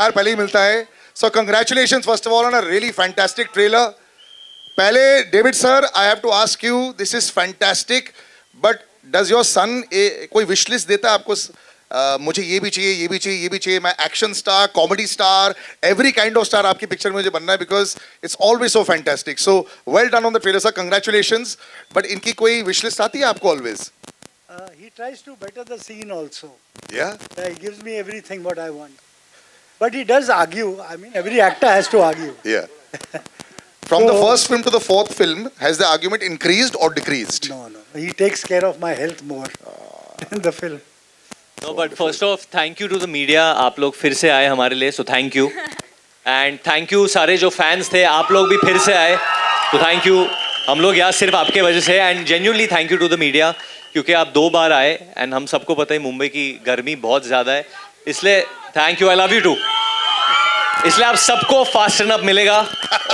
यार पहले ही मिलता है. So congratulations first of all on a really fantastic trailer. पहले David sir, I have to ask you, this is fantastic, but does your son कोई wish list देता है आपको? मुझे ये भी चाहिए, ये भी चाहिए, ये भी चाहिए. मैं action star, comedy star, every kind of star आपकी पिक्चर में मुझे बनना है because it's always so fantastic. So well done on the trailer sir, congratulations. But इनकी कोई wish list आती है आपको always? He tries to better the scene also. Yeah. He gives me everything what I want. But he does argue. I mean, every actor has to argue. Yeah. From the first film to the fourth film, has the argument increased or decreased? No. He takes care of my health more in the film. No, but first off, thank you to the media. आप लोग फिर से आए हमारे लिए, so thank you. And thank you सारे जो fans थे, आप लोग भी फिर से आए, तो thank you. हम लोग यहाँ सिर्फ आपके वजह से, and genuinely thank you to the media, क्योंकि आप 2 बार आए, and हम सबको पता है मुंबई की गर्मी बहुत ज़्यादा है, इसलिए thank you, I love you too. इसलिए आप सबको फास्ट टर्न अप मिलेगा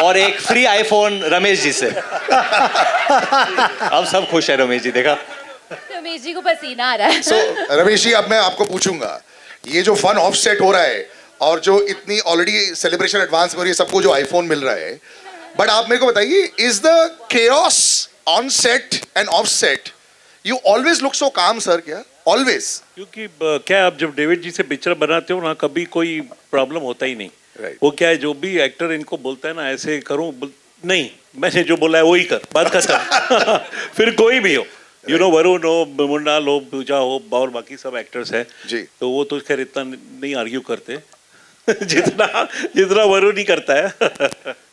और एक फ्री आईफोन रमेश जी से. अब सब खुश है रमेश जी, देखा? रमेश जी को पसीना आ रहा है. So रमेश जी, अब मैं आपको पूछूंगा, ये जो फन ऑफ सेट हो रहा है और जो इतनी ऑलरेडी सेलिब्रेशन एडवांस में हो रही है, सबको जो आईफोन मिल रहा है, बट आप मेरे को बताइए, is the chaos on set end of set, you always look so काम सर? क्या ऑलवेज? क्योंकि क्या आप जब डेविड जी से पिक्चर बनाते हो ना, कभी कोई प्रॉब्लम होता ही नहीं. Right. वो क्या है, जो भी एक्टर इनको बोलता है ना ऐसे करूं, नहीं, मैंने जो बोला है वही कर, बात खत्म. फिर कोई भी हो, यू नो, वरुण हो, मुन्नाल हो, पूजा हो, और बाकी सब एक्टर्स हैं जी, तो वो तो खैर इतना नहीं आर्ग्यू करते जितना वरुण ही करता है.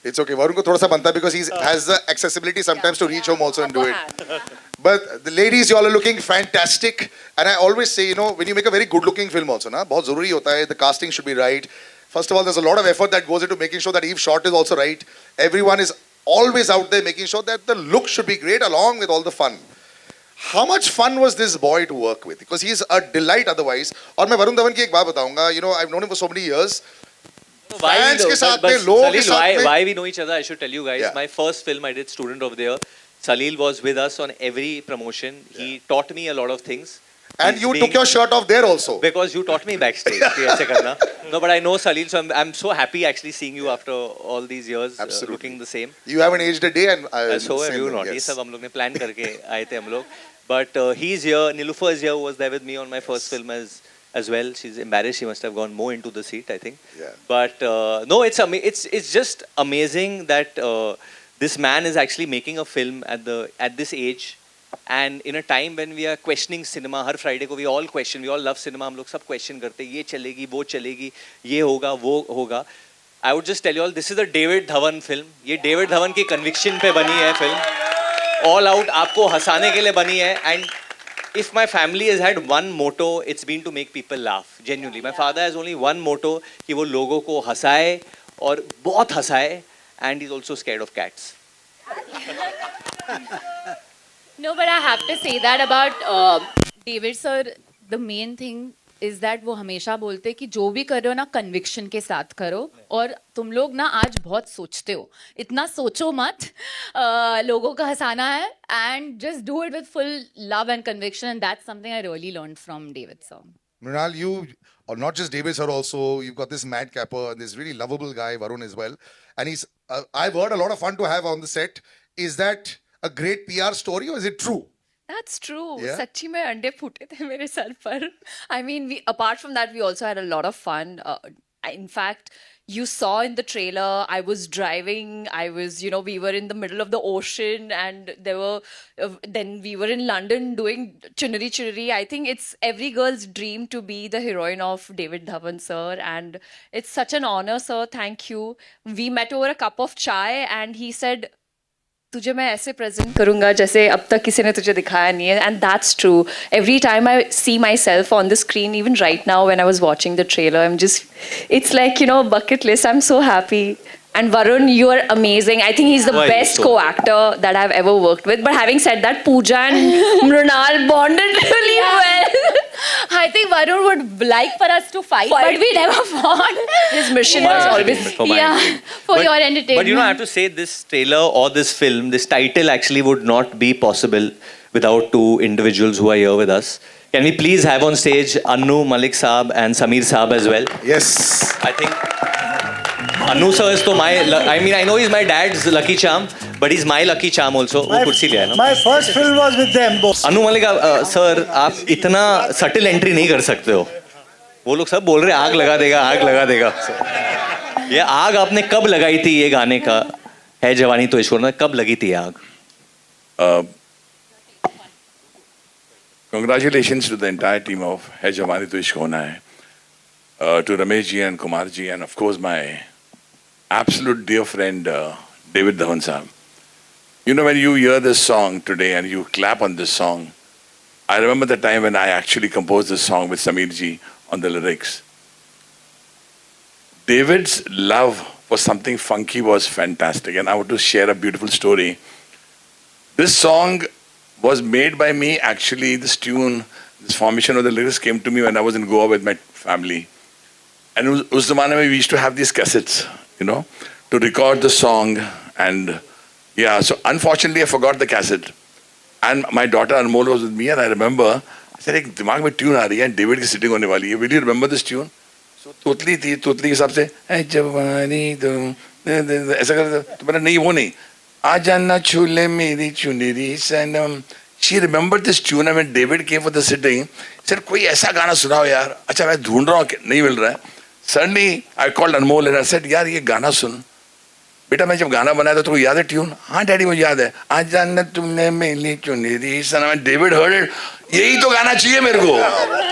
It's okay. वरुण को थोड़ा सा बनता है because he has the accessibility sometimes to reach home also and do it. But the ladies, you all are looking fantastic, and I always say, you know, when you make a very good looking film also ना, बहुत जरूरी होता है, the casting should be right. First of all, there's a lot of effort that goes into making sure that each shot is also right. Everyone is always out there making sure that the look should be great along with all the fun. How much fun was this boy to work with? Because he's a delight otherwise. और मैं वरुण धवन की एक बात बताऊंगा. You know, I've known him for so many years. Fans के साथ में, लोगों के साथ में. Why we know each other, I should tell you guys. Yeah. My first film, I did Student of the Year. Salil was with us on every promotion. He taught me a lot of things. And you took your shirt off there also. Because you taught me backstage. कि ऐसे करना. No, but I know Salil, so I'm so happy actually seeing you after all these years, looking the same. You haven't aged a day, and So have you not. ये सब हम लोग ने plan करके आए थे हम लोग. But he's here. Niloufar is here. Was there with me on my first film as well. She's embarrassed. She must have gone more into the seat, I think. Yeah. But no, it's just amazing that this man is actually making a film at this age. And in a time when we are questioning cinema, her Friday को we all question, we all love cinema, हम लोग सब question करते हैं, ये चलेगी, वो चलेगी, ये होगा, वो होगा. I would just tell you all, this is a David Dhawan film. ये David Dhawan की conviction पे बनी है film. All out, आपको हंसाने के लिए बनी है. And if my family has had one motto, it's been to make people laugh. Genuinely, my father has only one motto, कि वो लोगों को हंसाए और बहुत हंसाए. And he's also scared of cats. No, but I have to say that about David sir. The main thing is that वो हमेशा बोलते कि जो भी कर रहे हो ना, conviction के साथ करो. और तुम लोग ना आज बहुत सोचते हो, इतना सोचो मत. लोगों का हंसाना है, and just do it with full love and conviction, and that's something I really learned from David sir. Mrinal, you, or not just David sir also, you've got this madcapper and this really lovable guy, Varun, as well. And he's, I've heard a lot of fun to have on the set. Is that a great PR story or is it true? That's true. Yeah? सच्ची में अंडे फूटे थे मेरे sir पर. I mean, apart from that, we also had a lot of fun. In fact, you saw in the trailer, I was driving. We were in the middle of the ocean, and then we were in London doing Chunari Chunari. I think it's every girl's dream to be the heroine of David Dhawan sir, and it's such an honor, sir. Thank you. We met over a cup of chai, and he said, तुझे मैं ऐसे present करूँगा जैसे अब तक किसी ने तुझे दिखाया नहीं है. And that's true. Every time I see myself on the screen, even right now when I was watching the trailer, I am just, it's like, you know, bucket list. I am so happy. And Varun, you are amazing. I think he's the best co-actor that I've ever worked with. But having said that, Pooja and Mrunal bonded really well. I think Varun would like for us to fight. But we never fought. His mission was always For my entertainment. For But- your entertainment. But you know, I have to say, this trailer or this film, this title actually would not be possible without two individuals who are here with us. Can we please have on stage Annu, Malik Saab and Sameer Saab as well? Yes. I think Annu sir is to my, I mean, I know he's my dad's lucky charm, but he's my lucky charm also. वो कुर्सी ले आया ना. My first film was with them both. Anu Malik sir, आप इतना subtle entry नहीं कर सकते हो. वो लोग सब बोल रहे आग लगा देगा, आग लगा देगा. ये आग आपने कब लगाई थी ये गाने का है जवानी तो इश्क होना, कब लगी थी ये आग? Congratulations to the entire team of Hai Jawani To Ishq Hona Hai, to Ramesh ji and Kumar ji, and of course my absolute dear friend David Dhawan Saab. You know, when you hear this song today and you clap on this song, I remember the time when I actually composed this song with Sameer ji on the lyrics. David's love for something funky was fantastic, and I want to share a beautiful story. This song was made by me, actually. This tune, this formation of the lyrics came to me when I was in Goa with my family. And us zamane mein we used to have these cassettes, you know, to record the song. And yeah, so unfortunately I forgot the cassette. And my daughter Anmol was with me, and I remember, I said, ek dimag mein tune aa rahi hai and David is sitting hone wali hai. Will you remember this tune? So Totli thi, Totli ke हिसाब से "Hai Jawani To", ऐसा कर तो मैंने नहीं, वो नहीं, "Aaja na chule meri chuneri sanam." She remembered this tune, and when David came for the sitting, he said, "कोई ऐसा गाना सुनाओ यार." अच्छा मैं ढूंढ रहा हूँ, नहीं मिल रहा है. Suddenly I called Anmol and I said, "यार ये गाना सुन." बेटा मैं जब गाना बनाया था तो याद है ट्यून? हाँ डैडी मुझे याद है, "आजा न तुमने मेरी चुनरी सनम." डेविड हर्ड इट, यही तो गाना चाहिए मेरे को,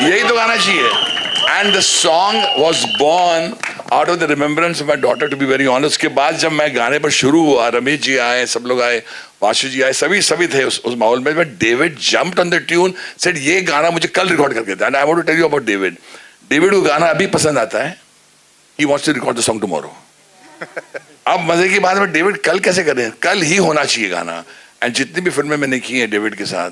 यही तो गाना चाहिए. And the song was born out of the remembrance of my daughter, to be very honest. उसके बाद जब मैं गाने पर शुरू हुआ, रमेश जी आए, सब लोग आए, वाशु जी आए, सभी थे उस माहौल में. But David jumped on the tune, said ये गाना मुझे कल रिकॉर्ड करके दे. And I want to tell you about David. David को गाना अभी पसंद आता है. He wants to record the song tomorrow. अब मजे की बात है, डेविड कल कैसे करें? कल ही होना चाहिए गाना. एंड जितनी भी फिल्में मैंने की हैं डेविड के साथ,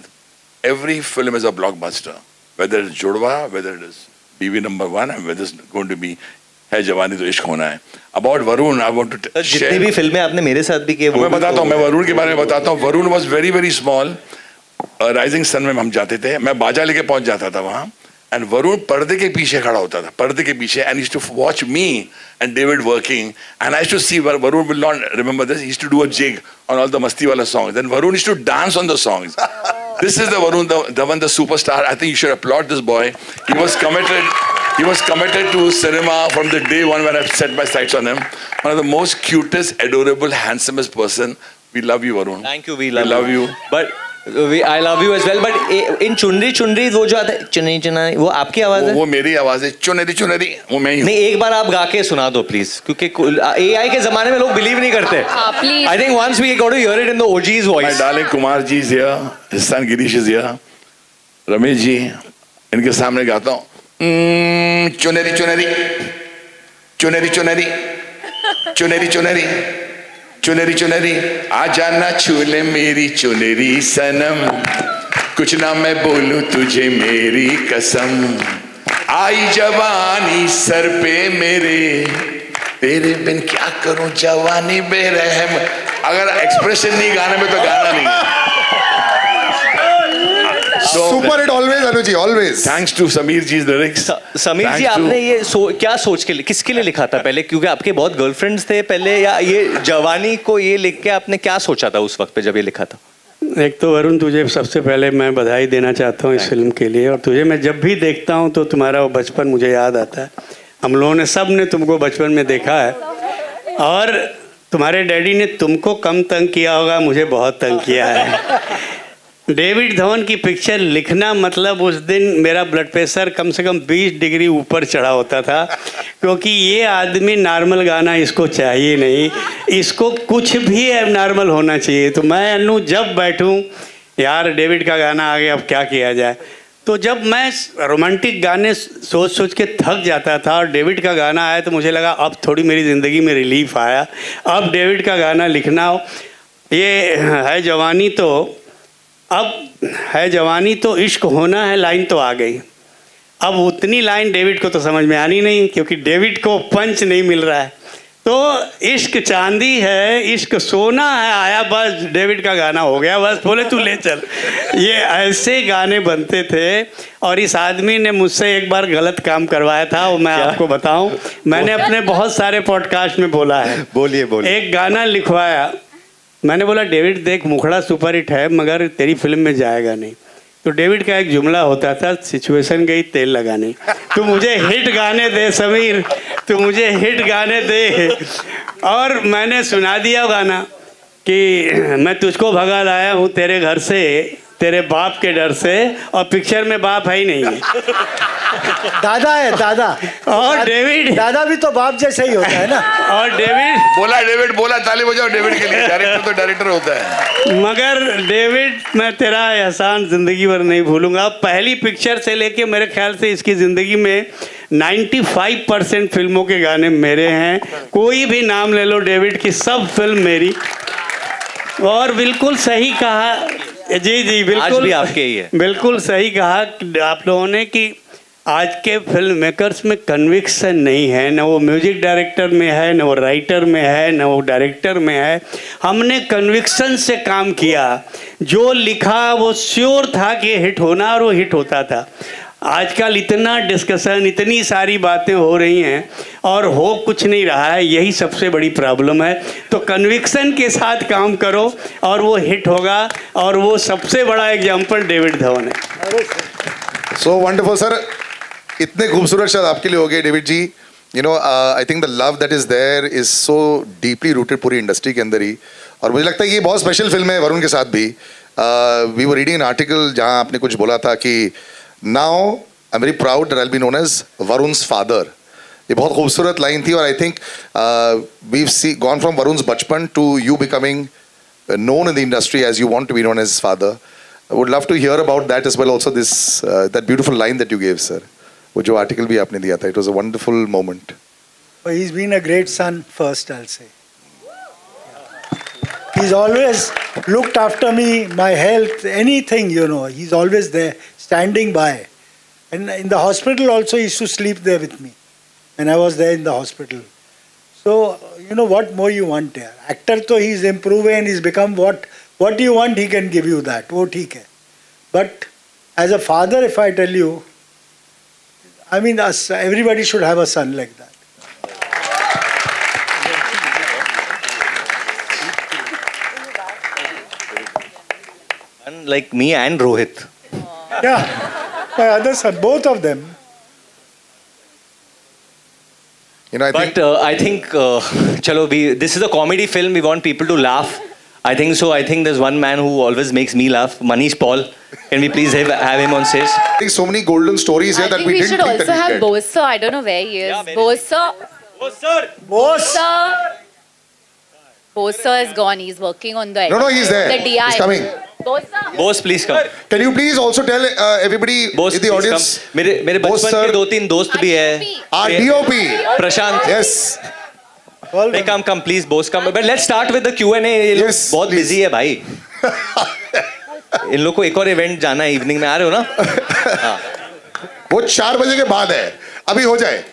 every film is a blockbuster, whether is Judwaa, whether it is Biwi number 1, and whether is going to be Hai Jawani Toh Ishq Hona Hai. About Varun, I want to जितनी भी फिल्में आपने मेरे साथ भी की, मैं बताता हूँ, मैं वरुण के बारे में बताता हूँ. Varun was very very small. Rising Sun में हम जाते थे, मैं बाजा लेके पहुंच जाता था वहाँ, एंड वरुण पर्दे के पीछे खड़ा होता था, पर्दे के पीछे, and used to watch me and David working, and I used to see. Varun will not remember this, he used to do a jig on all the masti वाला songs, and Varun used to dance on the songs. This is the Varun Dhawan, the superstar. I think you should applaud this boy. He was committed to cinema from the day one when I set my sights on him. One of the most cutest, adorable, handsomest person. We love you, Varun. Thank you, we love you. But I love you as well. But in चुनरी वो जो आता है चुनरी वो आपकी आवाज है? वो मेरी आवाज है. चुनरी वो मैं ही हूँ. नहीं, एक बार आप गा के सुना दो प्लीज, क्योंकि AI के जमाने में लोग बिलीव नहीं करते. Please. I think once we got to hear it in the OG's voice. My darling Kumar ji is here. His son Girish is here. Ramesh ji, इनके सामने गाता हूँ. चुनरी चुनरी चुनरी चुनरी चुनरी चुनरी चुनरी चुनरी, आजा ना छूले मेरी चुनरी सनम, कुछ ना मैं बोलूं तुझे मेरी कसम, आई जवानी सर पे मेरे, तेरे बिन क्या करूं जवानी बेरहम. अगर एक्सप्रेशन नहीं गाने में तो गाना नहीं. Super hit always Anu ji, always. Thanks to Sameer ji lyrics. Sameer ji, आपने ये क्या सोच के किसके लिए लिखा था पहले? क्योंकि आपके बहुत गर्लफ्रेंड्स थे पहले, या ये जवानी को ये लिख के आपने क्या सोचा था उस वक्त पे जब ये लिखा था? एक तो वरुण, तुझे सबसे पहले मैं बधाई देना चाहता हूँ इस फिल्म के लिए. और तुझे मैं जब भी देखता हूँ तो तुम्हारा वो बचपन मुझे याद आता है. हम लोगों ने सब ने तुमको बचपन में देखा है, और तुम्हारे डैडी ने तुमको कम तंग किया होगा, मुझे बहुत तंग किया है. डेविड धवन की पिक्चर लिखना मतलब उस दिन मेरा ब्लड प्रेशर कम से कम 20 डिग्री ऊपर चढ़ा होता था, क्योंकि ये आदमी नॉर्मल गाना इसको चाहिए नहीं, इसको कुछ भी एबनॉर्मल होना चाहिए. तो मैं अनु जब बैठूं, यार डेविड का गाना आ गया, अब क्या किया जाए. तो जब मैं रोमांटिक गाने सोच के थक जाता था और डेविड का गाना आया तो मुझे लगा अब थोड़ी मेरी ज़िंदगी में रिलीफ आया. अब डेविड का गाना लिखना हो, ये है जवानी तो, अब है जवानी तो इश्क होना है लाइन तो आ गई. अब उतनी लाइन डेविड को तो समझ में आनी नहीं, क्योंकि डेविड को पंच नहीं मिल रहा है. तो इश्क चांदी है, इश्क सोना है, आया बस डेविड का गाना हो गया, बस बोले तू ले चल। ये ऐसे गाने बनते थे। और इस आदमी ने मुझसे एक बार गलत काम करवाया था, वो मैं आपको बताऊं। मैंने अपने बहुत सारे पॉडकास्ट में बोला है। बोलिए बोलिए। एक गाना लिखवाया, मैंने बोला डेविड देख मुखड़ा सुपर हिट है मगर तेरी फिल्म में जाएगा नहीं। तो डेविड का एक जुमला होता था, सिचुएशन गई तेल लगाने। तू मुझे हिट गाने दे समीर, तू मुझे हिट गाने दे। और मैंने सुना दिया गाना कि मैं तुझको भगा लाया हूँ तेरे घर से, तेरे बाप के डर से, और पिक्चर में बाप है ही नहीं है। दादा है दादा। और डेविड, दादा भी तो बाप जैसा ही होता है ना। और डेविड डेविड बोला, ताली बजाओ डेविड के लिए। डायरेक्टर तो डायरेक्टर होता है। मगर डेविड, मैं तेरा एहसान जिंदगी भर नहीं भूलूंगा। पहली पिक्चर से लेके मेरे ख्याल से इसकी जिंदगी में 95% फिल्मों के गाने मेरे हैं। कोई भी नाम ले लो डेविड की, सब फिल्म मेरी। और बिल्कुल सही कहा जी जी, बिल्कुल आज भी आपके ही है। बिल्कुल सही कहा आप लोगों ने कि आज के फिल्म मेकर्स में कन्विक्शन नहीं है, न वो म्यूजिक डायरेक्टर में है, न वो राइटर में है, न वो डायरेक्टर में है। हमने कन्विक्शन से काम किया, जो लिखा वो श्योर था कि हिट होना, और वो हिट होता था। आजकल इतना डिस्कशन, इतनी सारी बातें हो रही हैं और हो कुछ नहीं रहा है, यही सबसे बड़ी प्रॉब्लम है। तो कन्विक्शन के साथ काम करो और वो हिट होगा, और वो सबसे बड़ा एग्जाम्पल डेविड धवन है। सो वंडरफुल सर, इतने खूबसूरत शब्द आपके लिए हो गए David ji. You know I think the love that is there is so deeply rooted पूरी इंडस्ट्री के अंदर ही। और मुझे लगता है ये बहुत स्पेशल फिल्म है वरुण के साथ भी। We were reading an article जहाँ आपने कुछ बोला था कि now I am very proud that I will be known as Varun's father. ये बहुत खूबसूरत लाइन थी। और I think we see gone from Varun's बचपन to you becoming known in the industry as you want to be known as his father. I would love to hear about that as well. Also, this that beautiful line that you gave, sir. वो जो article भी आपने दिया था, it was a wonderful moment. He's been a great son first, I'll say. He's always looked after me, my health, anything, you know. He's always there, standing by. And in the hospital also, he used to sleep there with me when I was there in the hospital. So, you know, what more you want here? Actor तो he's improving and he's become what you want, he can give you that. वो ठीक है. But as a father, if I tell you, I mean, everybody should have a son like that. And like me and Rohit. Yeah, my other son, both of them. You know, I think chalo, this is a comedy film. We want people to laugh. I think so. I think there's one man who always makes me laugh, Manish Paul. Can we please have him on stage? I think so many golden stories here I that think we we didn't should think also that we have get. Bose sir. I don't know where he is. Yeah, Bose sir. Boss. Bose sir is gone. He's working on the No, he's there. The DI. He's coming. Bose sir. Boss, please come. Can you please also tell everybody Boss, in the please audience? come. मेरे Boss बचपन sir. के 2-3 दोस्त भी है. Our DOP. Prashant. Yes. Hey, come, please, boss, come. But let's start with the Q&A. ये लोग Yes, बहुत please. busy है भाई. इन लोग को एक और इवेंट जाना है, इवनिंग में आ रहे हो ना? वो 4 बजे के बाद है, अभी हो जाए.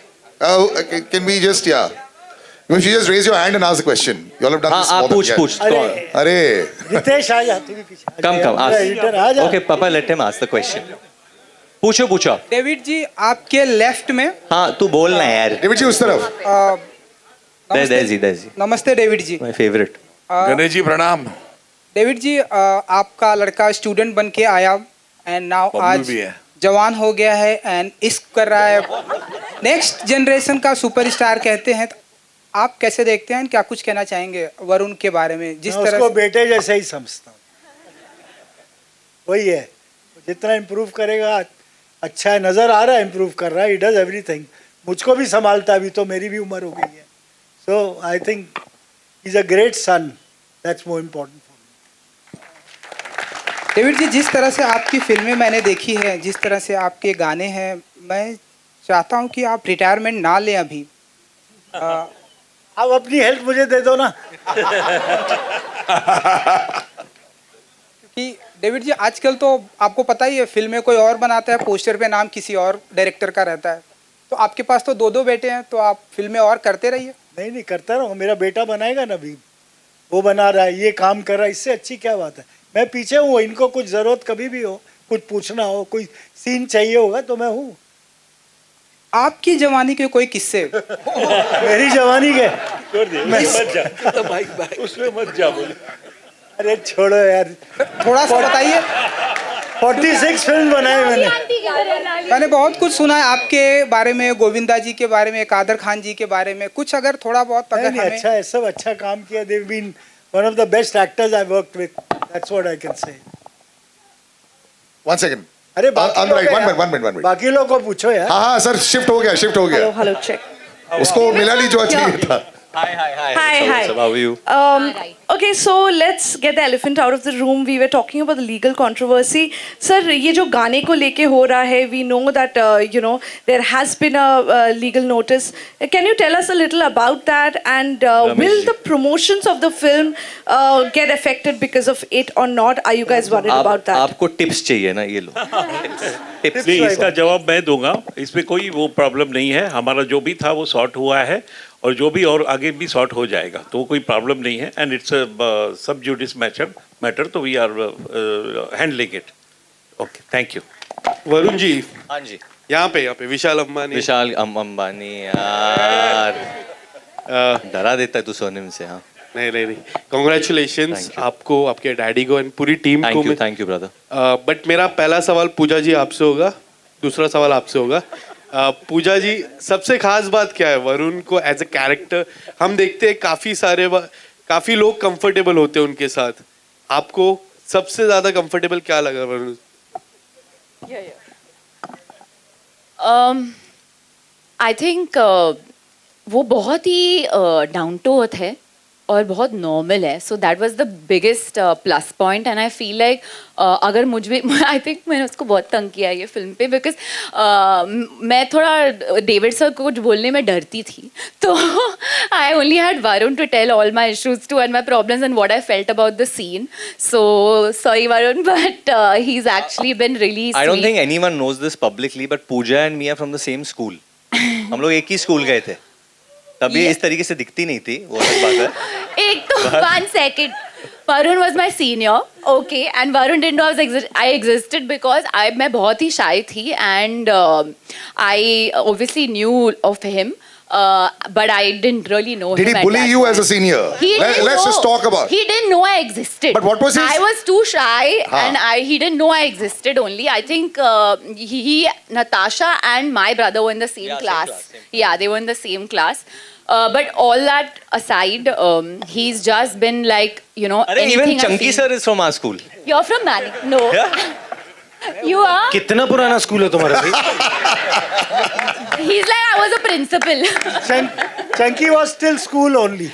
Can we just if you just raise your hand and ask the question. You all have done हाँ, this आप more than पूछ. अरे अरे रितेश आ जा, तू भी पीछे. Come, ask. इधर आ जा. Okay, Papa, let him ask the question. पूछो. डेविड जी, आपके लेफ्ट में हाँ, तू बोलना यार. डेविड जी उस तरफ. Desi. नमस्ते David ji. My favorite. Ganesh ji प्रणाम। डेविड जी, आपका लड़का स्टूडेंट बन के आया एंड नाउ बबलू आज भी है। जवान हो गया है एंड इश्क कर रहा है, नेक्स्ट जनरेशन का सुपरस्टार कहते हैं। आप कैसे देखते हैं, क्या कुछ कहना चाहेंगे वरुण के बारे में? जिस मैं तरह उसको बेटे जैसे ही समझता हूँ, वही है। जितना इम्प्रूव करेगा अच्छा है, नज़र आ रहा है इम्प्रूव कर रहा है, ही डज एवरीथिंग। मुझको भी संभालता है, अभी तो मेरी भी उम्र हो गई है। So I think he is a great son, that's more important for me. David ji, जिस तरह से आपकी फिल्में मैंने देखी है, जिस तरह से आपके गाने हैं, मैं चाहता हूँ कि आप रिटायरमेंट ना लें अभी। आप अपनी हेल्प मुझे दे दो ना। कि डेविड जी, आजकल तो आपको पता ही है, फिल्में कोई और बनाता है, पोस्टर पे नाम किसी और डायरेक्टर का रहता है। तो आपके पास तो 2 बेटे हैं, तो आप फिल्में और करते रहिए। नहीं करता रहूँ, मेरा बेटा बनाएगा ना अभी, वो बना रहा है, ये काम कर रहा है, इससे अच्छी क्या बात है। मैं पीछे हूँ, इनको कुछ जरूरत कभी भी हो, कुछ पूछना हो, कोई सीन चाहिए होगा तो मैं हूँ। आपकी जवानी के कोई किस्से? मेरी जवानी के छोड़ दे, मत जा उसमें मत जा बोले। अरे छोड़ो यार, थोड़ा सा बताइए। 46 फिल्म बनाए मैंने। मैंने बहुत कुछ सुना है आपके बारे में, गोविंदा जी के बारे में, कादर खान जी के बारे में, कुछ अगर थोड़ा बहुत अगर नहीं, हमें। अच्छा है, सब अच्छा काम किया। They've been one of the best actors I've worked with. That's what I can say. One second. अरे I'm right. One minute. बाकी लोगों को पूछो यार। हाँ सर, शिफ्ट हो गया। Hello, check. उसको मिला नहीं जो चाहिए था। Hi. Hi. So how are you? Right. Okay, so let's get the elephant out of the room. We were talking about the legal controversy. Sir, ये जो गाने को लेके हो रहा है, we know that there has been a legal notice. Can you tell us a little about that? And will the promotions of the film get affected because of it or not? Are you guys worried about that? आपको tips चाहिए ना, ये लो tips. नहीं, इसका जवाब मैं दूंगा, इसमें कोई वो प्रॉब्लम नहीं है। हमारा जो भी था वो सॉर्ट हुआ है, और जो भी और आगे भी सॉर्ट हो जाएगा, तो कोई प्रॉब्लम नहीं है। And it's sub judice matter, तो we are handling it. Okay, thank you. Varun ji, हाँ जी, यहाँ पे विशाल अंबानी यार, डरा देता है तू सोने से। हाँ, नहीं, कॉन्ग्रेचुलेशंस आपको, आपके डैडी को एंड पूरी टीम को। Thank you brother. बट मेरा पहला सवाल पूजा जी आपसे होगा, दूसरा सवाल आपसे होगा। पूजा जी, सबसे खास बात क्या है वरुण को एज अ कैरेक्टर? हम देखते हैं काफी लोग कंफर्टेबल होते हैं उनके साथ, आपको सबसे ज्यादा कंफर्टेबल क्या लगा वरुण? आई थिंक वो बहुत ही डाउन टू अर्थ है और बहुत नॉर्मल है, so that was the biggest plus point. And I feel like अगर आई थिंक मैंने उसको बहुत तंग किया ये फिल्म पे, बिकॉज मैं थोड़ा डेविड सर को कुछ बोलने में डरती थी, तो I only had Varun to tell all my issues to and my problems and what I felt about the scene. So sorry Varun, but he is actually been really I don't think anyone knows this publicly, but Pooja and me are from the same school. हम लोग एक ही school गए थे, तभी इस तरीके से दिखती नहीं थी, वो अलग बात है। एक तो 1 second, Varun was my senior, okay, and Varun didn't know I existed because मैं बहुत ही shy थी, and I obviously knew of him, but I didn't really know him. Did he at bully that you point. as a senior? Let's just talk about. He didn't know I existed. But what was his? I was too shy, Haan. and he didn't know I existed. Only I think he, Natasha, and my brother were in the same class. Yeah, they were in the same class. But all that aside, he's just been like, अरे even Chunky sir is from our school. You're from Manik? No. You are? कितना पुराना school है तुम्हारा भाई? He's like, I was a principal. Chunky was still school only.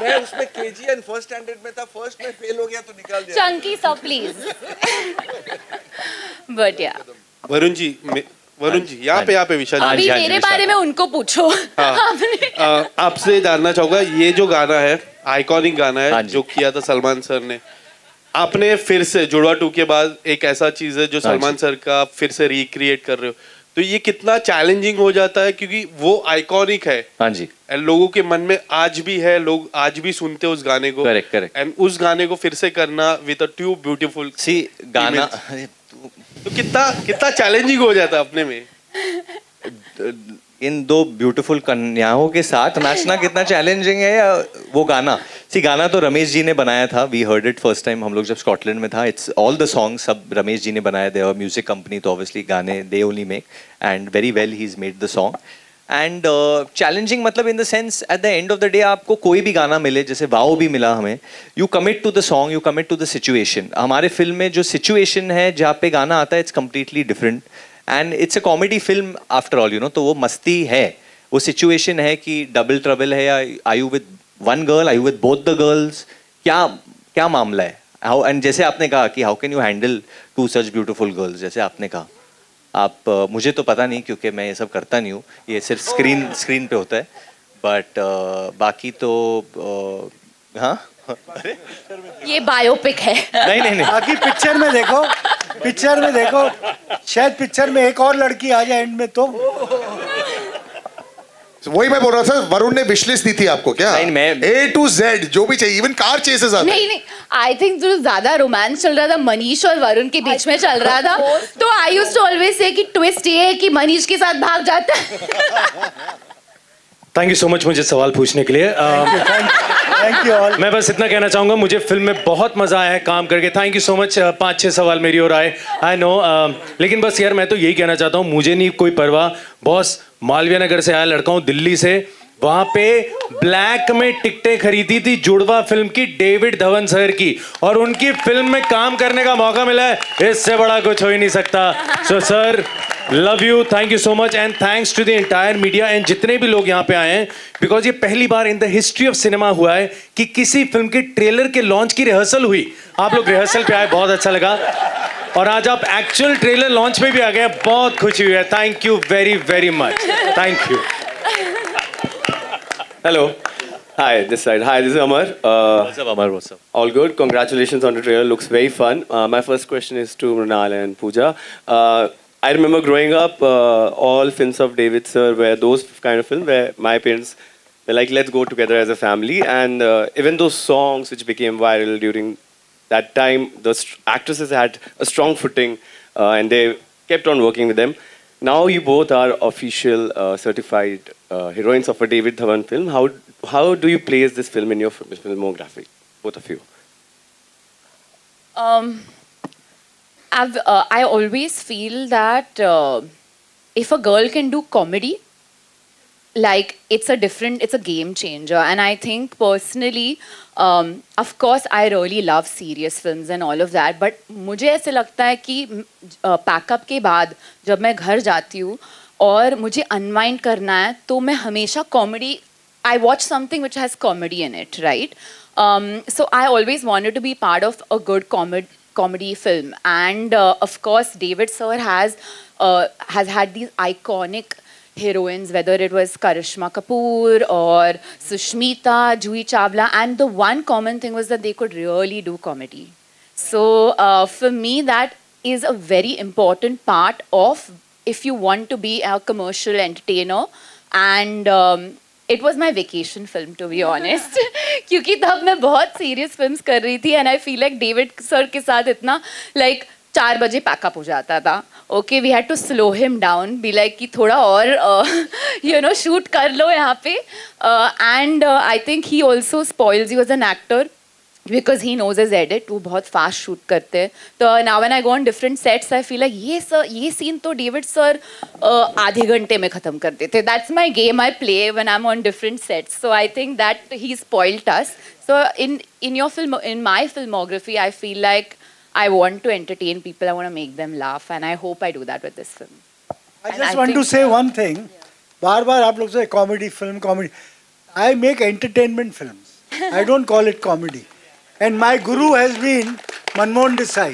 मैं उसमें KG and first standard में था, फर्स्ट में फेल हो गया तो निकाल दिया। Chunky sir, please. But yeah. Varun ji यहाँ पे विशाल जी। अभी मेरे बारे में उनको पूछो। आपसे जानना चाहूंगा, ये जो गाना है आइकॉनिक गाना है जो किया था सलमान सर ने, आपने फिर से जुड़वा 2 के बाद एक ऐसा चीज है जो सलमान सर का फिर से रिक्रिएट कर रहे हो, तो ये कितना चैलेंजिंग हो जाता है? क्योंकि वो आइकॉनिक है। हाँ जी, लोगों के मन में आज भी है, लोग आज भी सुनते हैं उस गाने को। करेक्ट। एंड उस गाने को फिर से करना विद अ ट्रू ब्यूटीफुल गाना, तो कितना चैलेंजिंग हो जाता है अपने में? इन 2 ब्यूटीफुल कन्याओं के साथ नाचना कितना चैलेंजिंग है, या वो गाना? गाना तो रमेश जी ने बनाया था, we heard it first time हम लोग जब स्कॉटलैंड में था। इट्स ऑल द सॉन्ग्स सब रमेश जी ने बनाए, दे और म्यूजिक कंपनी, तो ऑब्वियसली गाने they only make, and very well he is made the song. And challenging मतलब in the sense, at the end of the day आपको कोई भी गाना मिले, जैसे वाओ भी मिला हमें, you commit to the song, you commit to the situation. हमारे फिल्म में जो सिचुएशन है जहाँ पे गाना आता है, it's completely different, and it's a comedy film after all, तो वो मस्ती है, वो सिचुएशन है कि डबल ट्रबल है, या I you with one girl, I you with both the girls, क्या मामला है? हाउ, एंड जैसे आपने कहा कि how can you handle 2 such beautiful girls, जैसे आपने कहा, आप मुझे तो पता नहीं क्योंकि मैं ये सब करता नहीं हूँ, ये सिर्फ स्क्रीन पे होता है, बट बाकी तो हाँ ये बायोपिक है। नहीं बाकी पिक्चर में देखो, शायद पिक्चर में एक और लड़की आ जाए एंड में तो वही मैं बोल रहा था, वरुण ने विश लिस्ट दी थी आपको क्या? नहीं, मैं- A to Z जो भी चाहिए, इवन कार चेसेस आते नहीं नहीं, आई थिंक जो ज्यादा रोमांस चल रहा था मनीष और वरुण के बीच में चल रहा था, तो आई यूज्ड टू ऑलवेज से कि ट्विस्ट ये है कि मनीष के साथ भाग जाता है। थैंक यू सो मच मुझे सवाल पूछने के लिए। Thank you all. मैं बस इतना कहना चाहूँगा, मुझे फिल्म में बहुत मज़ा आया है काम करके। Thank you so much. 5-6 सवाल मेरी ओर आए, आई नो, लेकिन बस यार मैं तो यही कहना चाहता हूँ, मुझे नहीं कोई परवाह। बॉस मालवीय नगर से आया लड़का हूँ, दिल्ली से, वहाँ पे ब्लैक में टिकटें खरीदी थी जुड़वा फिल्म की, डेविड धवन सर की, और उनकी फिल्म में काम करने का मौका मिला है, इससे बड़ा कुछ हो ही नहीं सकता। So sir, love you, thank you so much, and thanks to the entire media and जितने भी लोग यहाँ पे आए हैं, बिकॉज ये पहली बार in the history of cinema हुआ है कि किसी फिल्म के ट्रेलर के लॉन्च की रिहर्सल हुई। आप लोग रिहर्सल पे आए, बहुत अच्छा लगा, और आज आप एक्चुअल ट्रेलर लॉन्च पे भी आ गए, बहुत खुशी हुई है। Thank you very very much, thank you. Hello. Hi, this side. Hi, this is Amar. What's up, Amar? What's up? All good. Congratulations on the trailer. Looks very fun. My first question is to Mrinal and Pooja. I remember growing up, all films of David sir were those kind of films where my parents were like, let's go together as a family. And even those songs which became viral during that time, the actresses had a strong footing and they kept on working with them. Now you both are official certified heroines of a David Dhawan film. How do you place this film in your filmography, both of you? I always feel that if a girl can do comedy, like it's a game changer. And I think personally, of course, I really love serious films and all of that. But मुझे ऐसे लगता है कि pack up के बाद जब मैं घर जाती हूँ और मुझे अनवाइंड करना है, तो मैं हमेशा comedy, I watch something which has comedy in it, right? So I always wanted to be part of a good comedy film, and of course David sir has had these iconic heroines, whether it was Karishma Kapoor or Sushmita, Juhi Chawla, and the one common thing was that they could really do comedy. So for me, that is a very important part of if you want to be a commercial entertainer, and it was my vacation film, to be honest. क्योंकि तब मैं बहुत serious films कर रही थी, and I feel like David sir के साथ इतना like 4 बजे पैकअप हो जाता था. Okay, we had to slow him down, be like कि थोड़ा और shoot कर लो यहाँ पे. And I think he also spoils you as an actor because he knows his edit. वो बहुत fast shoot करते हैं. तो now when I go on different sets, I feel like ये scene तो David sir आधे घंटे में खत्म कर देते. That's my game I play when I'm on different sets. So I think that he spoiled us. So in my filmography, I feel like I want to entertain people. I want to make them laugh, and I hope I do that with this film. I just want to say one thing. बार-बार आप लोग से comedy film, comedy. I make entertainment films. I don't call it comedy. And my guru has been Manmohan Desai.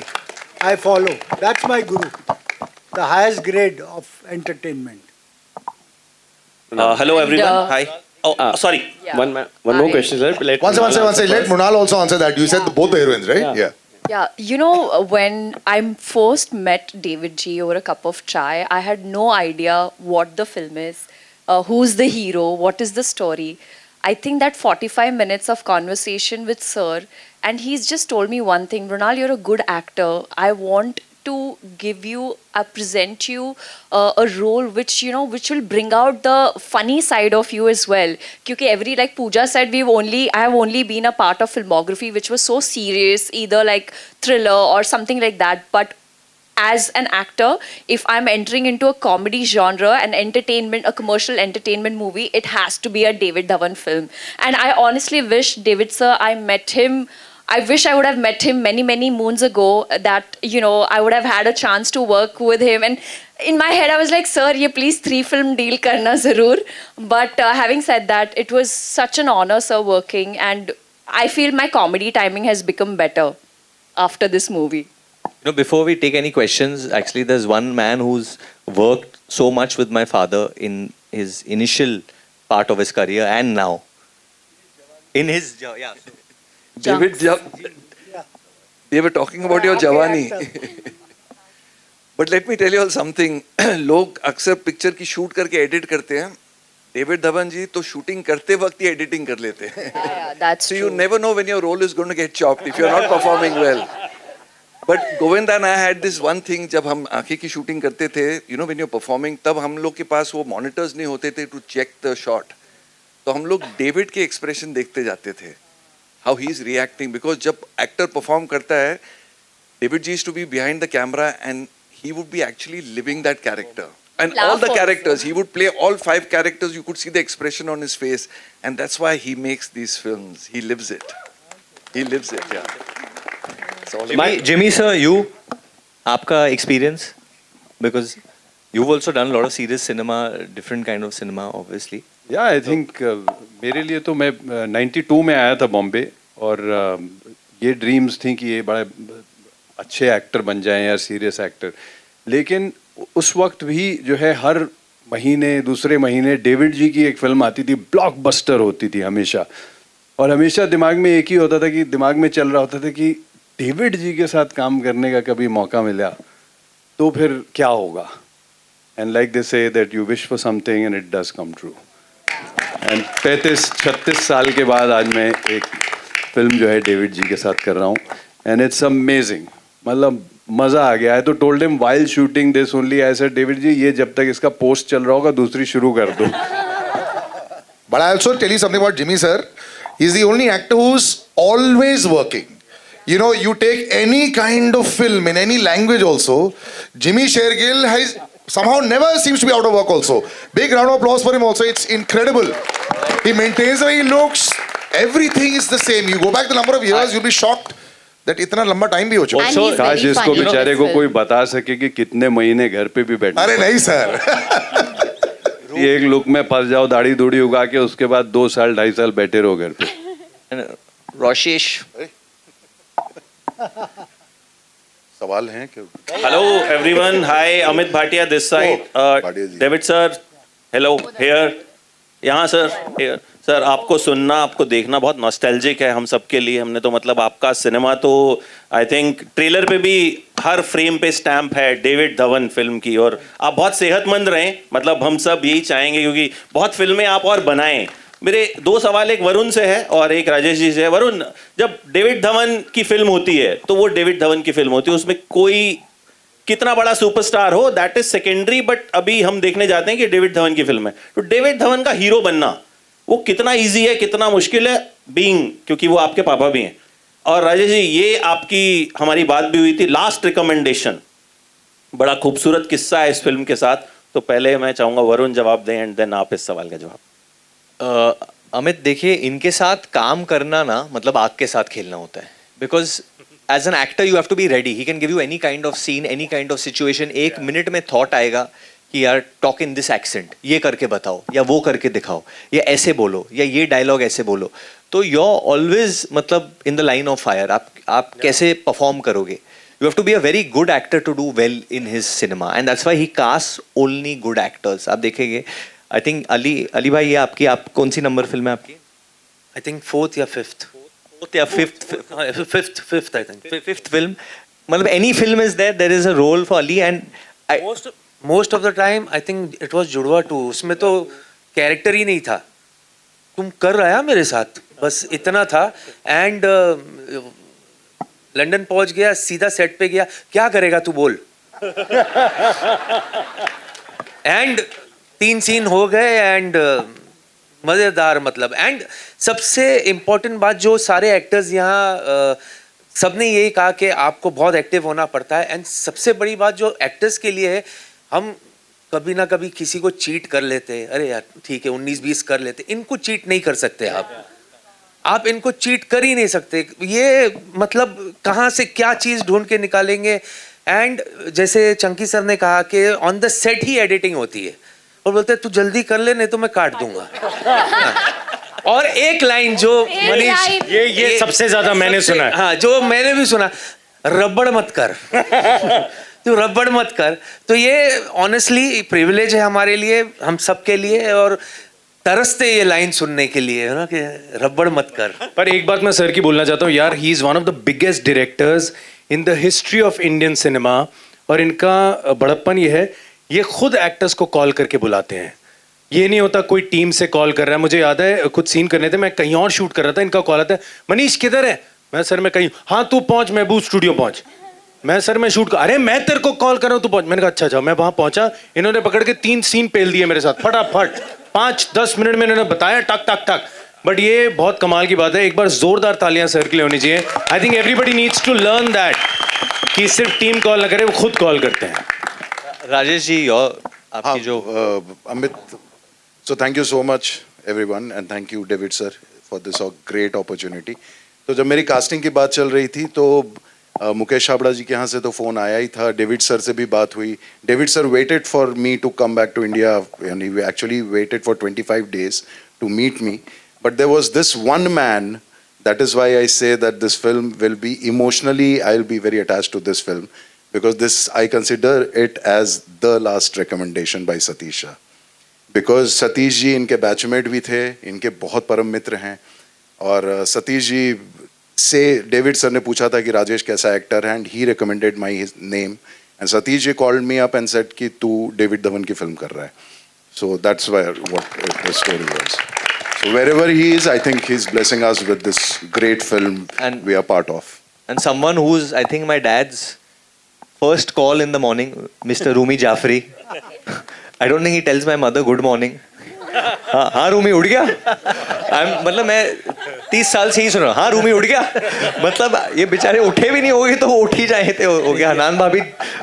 I follow. That's my guru. The highest grade of entertainment. Hello everyone. Hi. Oh, sorry. Yeah. One more question. Let One Mrinal second. answer Let first. Mrinal also answer that. You said both the heroines, right? Yeah. Yeah, when I first met David G over a cup of chai, I had no idea what the film is, who's the hero, what is the story. I think that 45 minutes of conversation with Sir, and he's just told me one thing, Mrinal, you're a good actor. I want to present you a role which will bring out the funny side of you as well. Because like Pooja said, I have only been a part of filmography which was so serious, either like thriller or something like that. But as an actor, if I'm entering into a comedy genre, a commercial entertainment movie, it has to be a David Dhawan film. And I honestly wish David sir, I wish I would have met him many, many moons ago, that, I would have had a chance to work with him. And in my head, I was like, sir, please 3-film deal karna zarur. But having said that, it was such an honor, sir, working. And I feel my comedy timing has become better after this movie. Before we take any questions, actually, there's one man who's worked so much with my father in his initial part of his career and now. In his, yeah. David, they were talking about your Jawani. But let me tell you all something. लोग अक्सर picture की shoot करके edit करते हैं David Dhawan जी तो shooting करते वक्त ही editing कर लेते हैं. That's So you never know when your role is going to get chopped if you're not performing well. But Govind and I had this one thing जब हम आँखें की शूटिंग करते थे, you know when you're performing, तब हम लोग के पास वो monitors नहीं होते थे to check the shot. तो हम लोग डेविड के एक्सप्रेशन देखते जाते थे, how he is reacting, because जब एक्टर परफॉर्म करता है, David ji used to be behind the camera and he would be actually living that character. And all the characters, he would play all 5 characters. You could see the expression on his face, and that's why he makes these films. He lives it. He lives it. Yeah. It's all Jimmy sir, you, आपका experience, because you've also done a lot of serious cinema, different kind of cinema, obviously. या I think मेरे लिए तो मैं 92 में आया था बॉम्बे और ये ड्रीम्स थी कि ये बड़े अच्छे एक्टर बन जाएं या सीरियस एक्टर, लेकिन उस वक्त भी जो है हर महीने दूसरे महीने डेविड जी की एक फिल्म आती थी, ब्लॉकबस्टर होती थी हमेशा, और हमेशा दिमाग में एक ही होता था कि दिमाग में चल रहा होता था कि डेविड जी के साथ काम करने का कभी मौका मिला तो फिर क्या होगा. And like they say that you wish for something and it does come true. And 35-36 साल के बाद आज मैं एक फिल्म जो है डेविड जी के साथ कर रहा हूँ एंड इट्स अमेजिंग. मतलब मजा आ गया है. तो told him while shooting this only, I said David ji ये जब तक इसका पोस्ट चल रहा होगा दूसरी शुरू कर दो. But I also tell you something about Jimmy sir. He's the only actor who's always working. You know, you take any kind of film in any language also, Jimmy Shergill has somehow never seems to be out of work also. Big round of applause for him also. It's incredible. He maintains the way he looks. Everything is the same. You go back the number of years, you'll be shocked that इतना लंबा time भी हो चुका है. काश इसको बेचारे को कोई बता सके कि कितने महीने घर पे भी बैठे. अरे नहीं सर. एक लुक में फंस जाओ, दाढ़ी दूढ़ी उगा के उसके बाद 2 साल 2.5 साल बैठे रहो घर पे. Roshish. सवाल हैं क्या? Hello everyone. Hi, Amit Bhatia this side. David sir. Hello here. यहाँ सर here. सर आपको सुनना आपको देखना बहुत नॉस्टैल्जिक है हम सब के लिए. हमने तो मतलब आपका सिनेमा तो आई थिंक ट्रेलर पे भी हर फ्रेम पे स्टैम्प है डेविड धवन फिल्म की, और आप बहुत सेहतमंद रहें, मतलब हम सब यही चाहेंगे क्योंकि बहुत फिल्में आप और बनाएं. मेरे 2 सवाल, एक वरुण से है और एक राजेश जी से है. वरुण, जब डेविड धवन की फिल्म होती है तो वो डेविड धवन की फिल्म होती है, उसमें कोई कितना बड़ा सुपरस्टार हो दैट इज सेकेंडरी, बट अभी हम देखने जाते हैं कि डेविड धवन की फिल्म है, तो डेविड धवन का हीरो बनना वो कितना इजी है कितना मुश्किल है बीइंग, क्योंकि वो आपके पापा भी हैं. और राजेश जी ये आपकी हमारी बात भी हुई थी, लास्ट रिकमेंडेशन बड़ा खूबसूरत किस्सा है इस फिल्म के साथ, तो पहले मैं चाहूंगा वरुण जवाब दें एंड देन आप इस सवाल का जवाब. अमित देखिए, इनके साथ काम करना ना मतलब आग के साथ खेलना होता है, because as an actor you have to be ready. He can give you any kind of scene, any kind of situation. 1 minute में थॉट आएगा कि यार टॉक इन दिस एक्सेंट, ये करके बताओ या वो करके दिखाओ या ऐसे बोलो या ये डायलॉग ऐसे बोलो. तो यू आर ऑलवेज मतलब in the line of fire. आप कैसे परफॉर्म करोगे. You have to be a very good actor to do well in his cinema, and that's why he cast only good actors. आप देखेंगे I think Ali भाई, ये आपकी आप कौन सी नंबर फिल्म है आपकी? आई थिंक 4th या 5th. 4th या 5th I think 5th film. मतलब any film is there is a role for Ali, and most of the time I think it was Judwaa 2. उसमें तो कैरेक्टर ही नहीं था, तुम कर रहा मेरे साथ, बस इतना था. एंड लंदन पहुंच गया, सीधा सेट पे गया, क्या करेगा तू बोल. एंड 3 सीन हो गए एंड मजेदार मतलब. एंड सबसे इम्पोर्टेंट बात जो सारे एक्टर्स यहाँ सबने यही कहा कि आपको बहुत एक्टिव होना पड़ता है. एंड सबसे बड़ी बात जो एक्टर्स के लिए है, हम कभी ना कभी किसी को चीट कर लेते हैं, अरे यार ठीक है 19-20 कर लेते, इनको चीट नहीं कर सकते आप इनको चीट कर ही नहीं सकते. ये मतलब कहाँ से क्या चीज़ ढूंढ के निकालेंगे. एंड जैसे चंकी सर ने कहा कि on the set he editing होती है, और बोलते हैं तू जल्दी कर ले नहीं तो मैं काट दूंगा. और एक लाइन जो मनीष, ये सबसे ज्यादा मैंने सुना है. हाँ, जो मैंने भी सुना, रबड़ मत कर. तू रबड़ मत कर. तो ये ऑनेस्टली प्रिविलेज है हमारे लिए, हम सब के लिए, और तरसते ये लाइन सुनने के लिए है ना कि रबड़ मत कर. पर एक बात मैं सर की बोलना चाहता हूँ यार, he is one of the biggest directors in the history of Indian cinema. और इनका बड़प्पन ये है, ये खुद एक्टर्स को कॉल करके बुलाते हैं. ये नहीं होता कोई टीम से कॉल कर रहा है। मुझे याद है कुछ सीन करने थे, मैं कहीं और शूट कर रहा था, इनका कॉल आता है, मनीष किधर है? मैं सर मैं कहीं, हाँ तू पहुंच महबूब स्टूडियो पहुंच। मैं सर मैं शूट कर, अरे मैं तेरे को कॉल कर रहा हूँ तू पहुंच। मैंने कहा अच्छा अच्छा। मैं वहां पहुंचा, इन्होंने पकड़ के 3 सीन पेल दिए मेरे साथ फटाफट, 5-10 मिनट में इन्होंने बताया टक टक टक। बट ये बहुत कमाल की बात है, एक बार जोरदार तालियां सर के लिए होनी चाहिए। I think everybody needs to learn that कि सिर्फ टीम कॉल ना करे, वो खुद कॉल करते हैं। राजेश जी और आपकी जो Amit, so thank you so much everyone and thank you David sir for this great opportunity. तो जब मेरी कास्टिंग की बात चल रही थी तो मुकेश छाबड़ा जी के यहाँ से तो फ़ोन आया ही था, डेविड सर से भी बात हुई। David sir waited for me to come back to India and he actually waited for 25 days to meet me. But there was this one man, that is why I say that this film will be emotionally, I'll be very attached to this film because this, I consider it as the last recommendation by Satish Shah. Because Satish ji इनके batchmate भी थे, इनके बहुत परम मित्र हैं। और सतीश जी से David sir ने पूछा था कि राजेश कैसा एक्टर है, and he recommended my name and Satish ji called me up and said कि तू डेविड धवन की फिल्म कर रहा है। So that's what the story was. So wherever he is, I think he is blessing us with this great film and we are part of. And someone who is I think my dad's first call in the morning, mister Rumi Jafri. I don't think he tells my mother good morning. हाँ रूमी उठ गया। मतलब मैं 30 साल से ही सुन रहा हूँ, हाँ रूमी उठ गया। मतलब ये बेचारे उठे भी नहीं होंगे तो वो उठ ही जाए थे हो गया। हनान भाभी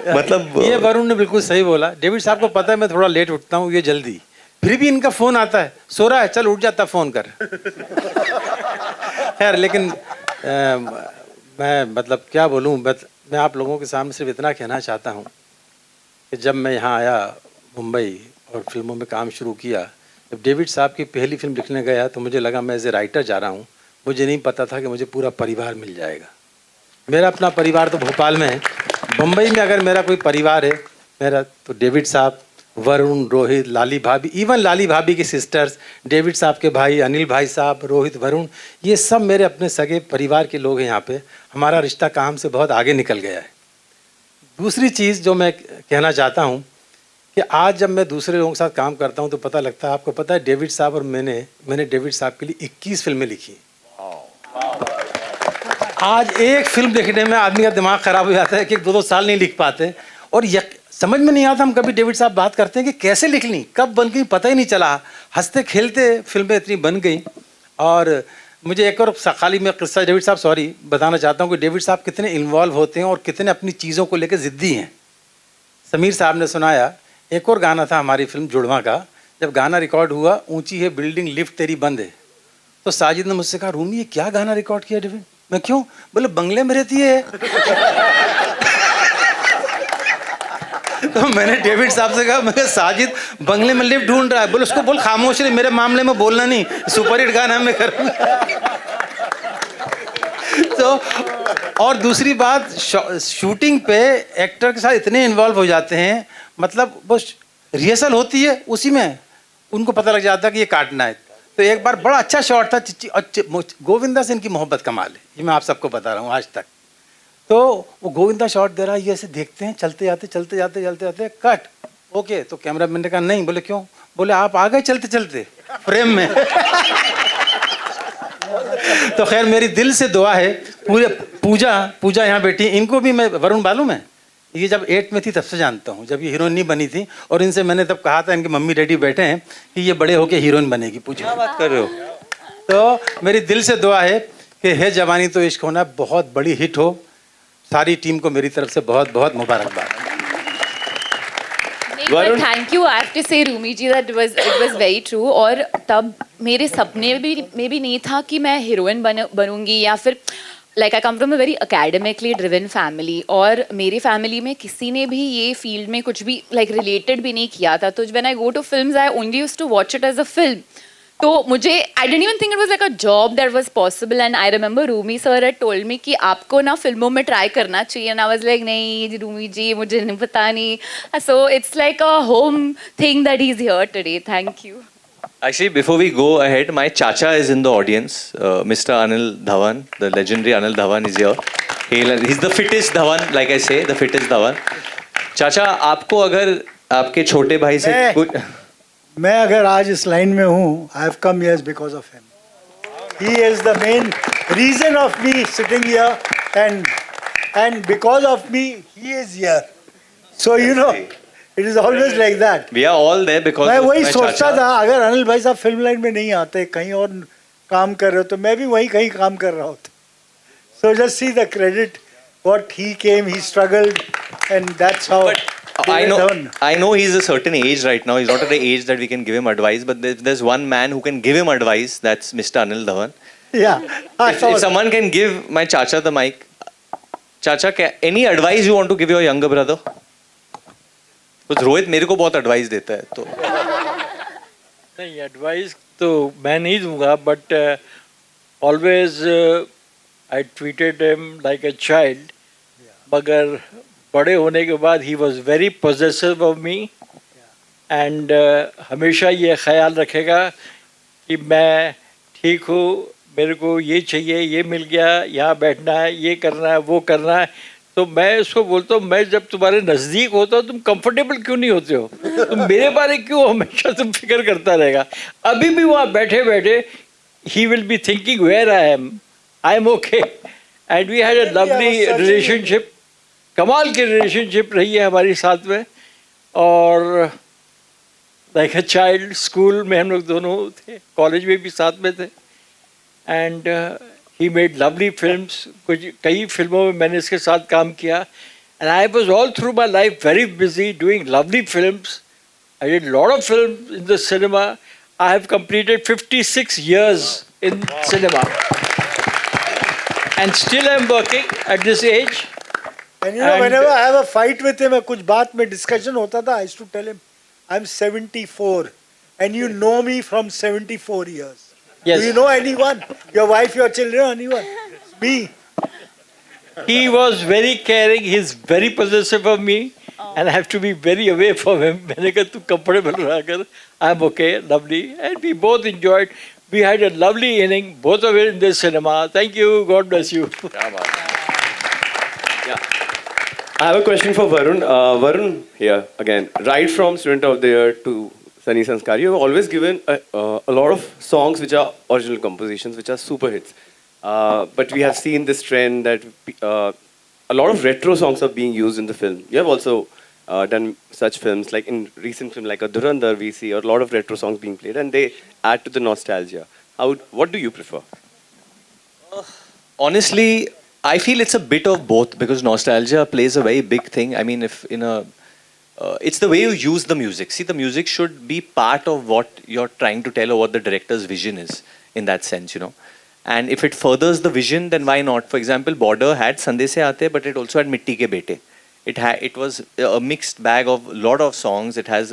मतलब ये वरुण ने बिल्कुल सही बोला। डेविड साहब को पता है मैं थोड़ा लेट उठता हूँ, ये जल्दी, फिर भी इनका फोन आता है, सो रहा है चल उठ जाता फोन कर। खैर लेकिन मैं मतलब क्या बोलूँ, मैं आप लोगों के सामने सिर्फ इतना कहना चाहता हूँ कि जब मैं यहाँ आया मुंबई और फिल्मों में काम शुरू किया, जब डेविड साहब की पहली फिल्म लिखने गया तो मुझे लगा मैं एज ए राइटर जा रहा हूँ। मुझे नहीं पता था कि मुझे पूरा परिवार मिल जाएगा। मेरा अपना परिवार तो भोपाल में है, बम्बई में अगर मेरा कोई परिवार है मेरा तो डेविड साहब, वरुण, रोहित, लाली भाभी, इवन लाली भाभी की सिस्टर्स, डेविड साहब के भाई अनिल भाई साहब, रोहित, वरुण, ये सब मेरे अपने सगे परिवार के लोग हैं यहाँ पे। हमारा रिश्ता काम से बहुत आगे निकल गया है। दूसरी चीज़ जो मैं कहना चाहता हूँ कि आज जब मैं दूसरे लोगों के साथ काम करता हूं तो पता लगता है, आपको पता है डेविड साहब और मैंने डेविड साहब के लिए 21 फिल्में लिखी। आज एक फिल्म लिखने में आदमी का दिमाग खराब हो जाता है कि 2-2 साल नहीं लिख पाते। और समझ में नहीं आता, हम कभी डेविड साहब बात करते हैं कि कैसे लिख ली, कब बन गई पता ही नहीं चला, हंसते खेलते फिल्में इतनी बन गई। और मुझे एक और खाली मैं किस्सा डेविड साहब सॉरी बताना चाहता हूँ कि डेविड साहब कितने इन्वॉल्व होते हैं और कितने अपनी चीज़ों को लेकर ज़िद्दी हैं। समीर साहब ने सुनाया, एक और गाना था हमारी फिल्म जुड़वा का, जब गाना रिकॉर्ड हुआ, ऊंची है बिल्डिंग लिफ्ट तेरी बंद है, तो साजिद ने मुझसे कहा रूमी ये क्या गाना रिकॉर्ड किया डेविड? मैं क्यों? बोले बंगले में रहती है। तो मैंने डेविड साहब से कहा, मैं साजिद बंगले में लिफ्ट ढूंढ रहा है। बोले उसको बोल खामोश रहे, मेरे मामले में बोलना नहीं, सुपरहिट गाना मैं करूँगा। तो और दूसरी बात, शूटिंग पे एक्टर के साथ इतने इन्वॉल्व हो जाते हैं, मतलब बस रिहर्सल होती है उसी में उनको पता लग जाता है कि ये काटना है। तो एक बार बड़ा अच्छा शॉट था, गोविंदा से इनकी मोहब्बत कमाल है, ये मैं आप सबको बता रहा हूँ आज तक। तो वो गोविंदा शॉट दे रहा है, ये ऐसे देखते हैं, चलते जाते कट ओके। तो कैमरा मैन ने कहा नहीं। बोले क्यों? बोले आप आ गए चलते चलते फ्रेम में। तो खैर मेरी दिल से दुआ है, पूरे पूजा यहाँ बैठी, इनको भी मैं, वरुण मालूम है ये जब 8 में थी तब से जानता हूँ, जब ये हीरोइन नहीं बनी थी, और इनसे मैंने तब कहा था, इनके मम्मी डैडी बैठे हैं, कि ये बड़े होके हीरोइन बनेगी। पूछो क्या बात कर रहे हो? तो मेरी दिल से दुआ है कि है जवानी तो इश्क होना बहुत बड़ी हिट हो। सारी टीम को मेरी तरफ से बहुत बहुत मुबारकबाद। Thank you, I have to say Rumi ji that it was very true. और तब मेरे सपने में भी नहीं था कि मैं हीरोइन बनूंगी, या फिर like I come from a very academically driven family, और मेरी फैमिली में किसी ने भी ये फील्ड में कुछ भी लाइक रिलेटेड भी नहीं किया था। तो when I go to films I only used to watch it as a film. तो मुझे I didn't even think it was like a job that was possible. And I remember Rumi sir had told me कि आपको ना फिल्मों में try करना चाहिए, and I was like नहीं रूमी जी मुझे नहीं पता नहीं। So it's like a home thing that he is here today. Thank you. Actually, before we go ahead, my chacha is in the audience. Mr. Anil Dhawan, the legendary Anil Dhawan is here. He's the fittest Dhawan, like I say, the fittest Dhawan. चाचा, आपको अगर आपके छोटे भाई से कुछ मैं अगर आज इस लाइन में हूँ, I have come here because of him. He is the main reason of me sitting here, and because of me, he is here. So you know, it is always like that. We are all there because मैं of वही my सोचता chacha. था, अगर अनिल भाई साहब film line में नहीं आते, कहीं और काम कर रहे हो, तो मैं भी वहीं कहीं काम कर रहा होता. So just see the credit, what he came, he struggled, and that's how. I know he's a certain age right now. He's not at the age that we can give him advice, but there's one man who can give him advice. That's Mr. Anil Dhawan. Yeah. If someone can give my chacha the mic, chacha, any advice you want to give your younger brother? कुछ रोहित मेरे को बहुत advice देता है तो नहीं advice तो मैं नहीं दूंगा but always I treated him like a child मगर बड़े होने के बाद he was very possessive of me and हमेशा ये ख्याल रखेगा कि मैं ठीक हूँ मेरे को ये चाहिए ये मिल गया यहाँ बैठना है ये करना है वो करना है तो मैं उसको बोलता हूँ मैं जब तुम्हारे नज़दीक होता हूँ तुम कंफर्टेबल क्यों नहीं होते हो तुम मेरे बारे क्यों हमेशा तुम फिक्र करता रहेगा अभी भी वहाँ बैठे बैठे ही will be thinking where I am okay and we had a lovely relationship कमाल की रिलेशनशिप रही है हमारी साथ में और लाइक अ चाइल्ड स्कूल में हम लोग दोनों थे कॉलेज में भी साथ में थे and he made lovely films कुछ कई फिल्मों में मैंने इसके साथ काम किया and I was all through my life very busy doing lovely films. I did a lot of films in the cinema. I have completed 56 years in cinema and still I'm working at this age. And you know, whenever I have a fight with him, कुछ बात में discussion होता था, I used to tell him, I'm 74 and you know me from 74 years. Yes. Do you know anyone? Your wife, your children, anyone? Me. He was very caring. He's very possessive of me, and I have to be very away from him. मैंने कहा तू comfortable रहा कर. I'm okay, lovely, and we both enjoyed. We had a lovely inning, both of it in the cinema. Thank you. God bless you. I have a question for Varun. Varun, here again. Right from Student of the Year to Sunny Sanskar, you have always given a lot of songs which are original compositions, which are super hits. But we have seen this trend that a lot of retro songs are being used in the film. You have also done such films, like in recent film like a Dhurandhar, we see a lot of retro songs being played, and they add to the nostalgia. What do you prefer? honestly I feel it's a bit of both because nostalgia plays a very big thing. I mean if in a it's the way you use the music. See, the music should be part of what you're trying to tell or what the director's vision is in that sense, you know. And if it furthers the vision, then why not? For example, Border had Sande Se Aate, but it also had Mitti Ke Bete. It was a mixed bag of a lot of songs. It has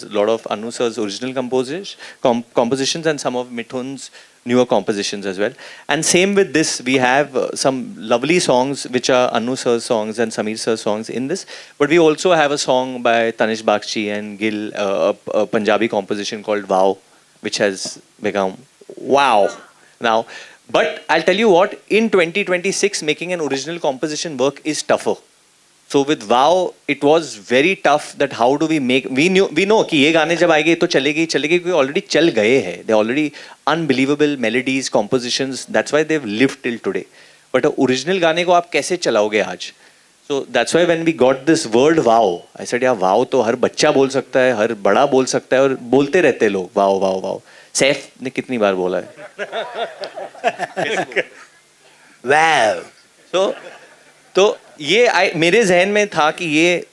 a lot of Anu sir's original compositions and some of Mithun's newer compositions as well. And same with this, we have some lovely songs which are Anu sir's songs and Sameer sir's songs in this. But we also have a song by Tanish Bakshi and Gil, a Punjabi composition called Wow, which has become wow now. But I'll tell you what, in 2026, making an original composition work is tougher. So with Wow, it was very tough that how do we make, we know कि ये गाने जब आएंगे तो चलेगी क्योंकि already चल गए हैं. They're already unbelievable melodies, compositions. That's why they've lived till today. But original गाने को आप कैसे चलाओगे आज? So that's why when we got this word wow, I said यार wow तो हर बच्चा बोल सकता है, हर बड़ा बोल सकता है और बोलते रहते हैं लोग wow wow wow. सैफ ने कितनी बार बोला है? Wow. तो ये मेरे जहन में था कि ये